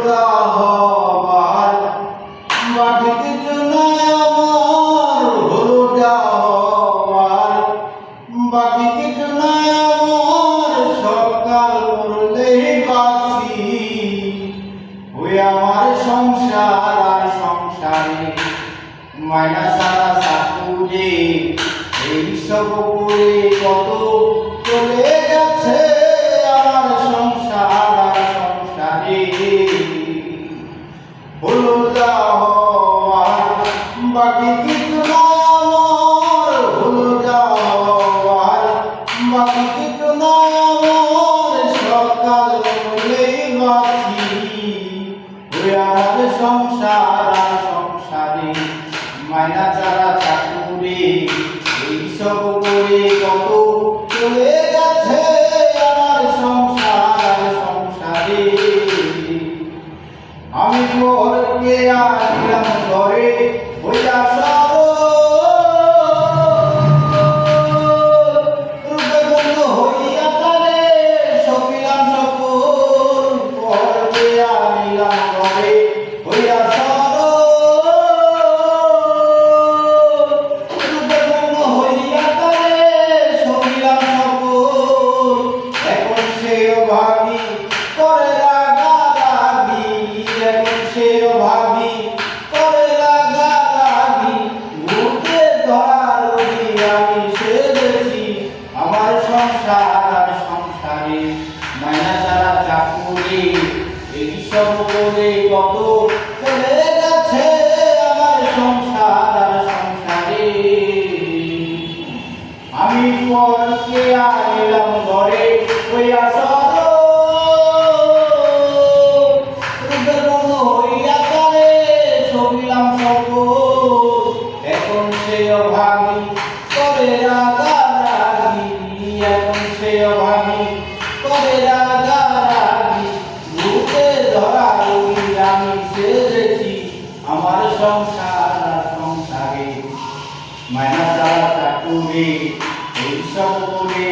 জাহাবার বাকি কিছু নাই আমার, হলো জাহাবার বাকি কিছু নাই আমার, সকাল পড়লেই বাসি ওই আমার সংসার আর সংসারে মাইনা সারা সাকুরে এইসব করে কত চলে গেছে আমার সংসার আর সংসারে। হলো যাওয়ার বাকি কিছু নাই আমার, হলো যাওয়ার বাকি কিছু নাই আমার, সকাল হলেই বাসি ওই আমার সংসার আর সংসারে মাইনা চারা চাকুরে এইসব করে কত চলে গেছে আমার সংসার আর সংসারে। আমি পরকে আসলাম ঘরে হইয়া হইয়া তারে সকিলাম সকল, পরকে আনিলাম ঘরে হইয়া ভাবি করে রাগারাগি, এখন সেও ভাবি করে রাগারাগি, ঘুরতে ধরার আমি সেরেছি আমার সংসার আর সংসারে মাইনা যারা চাকুরি এইসব করে কত চলে গেছে আমার সংসার আর সংসারে। আমি পরকে আইলাম ঘরে হইয়া এখন সেও ভাবি করে রাগারাগি, এখন সেও ভাবি করে রাগারাগি, ভূতে ধরা আমি সেরেছি আমার সংসার আর সংসারে মাইনা যারা চাকুরি এইসব করে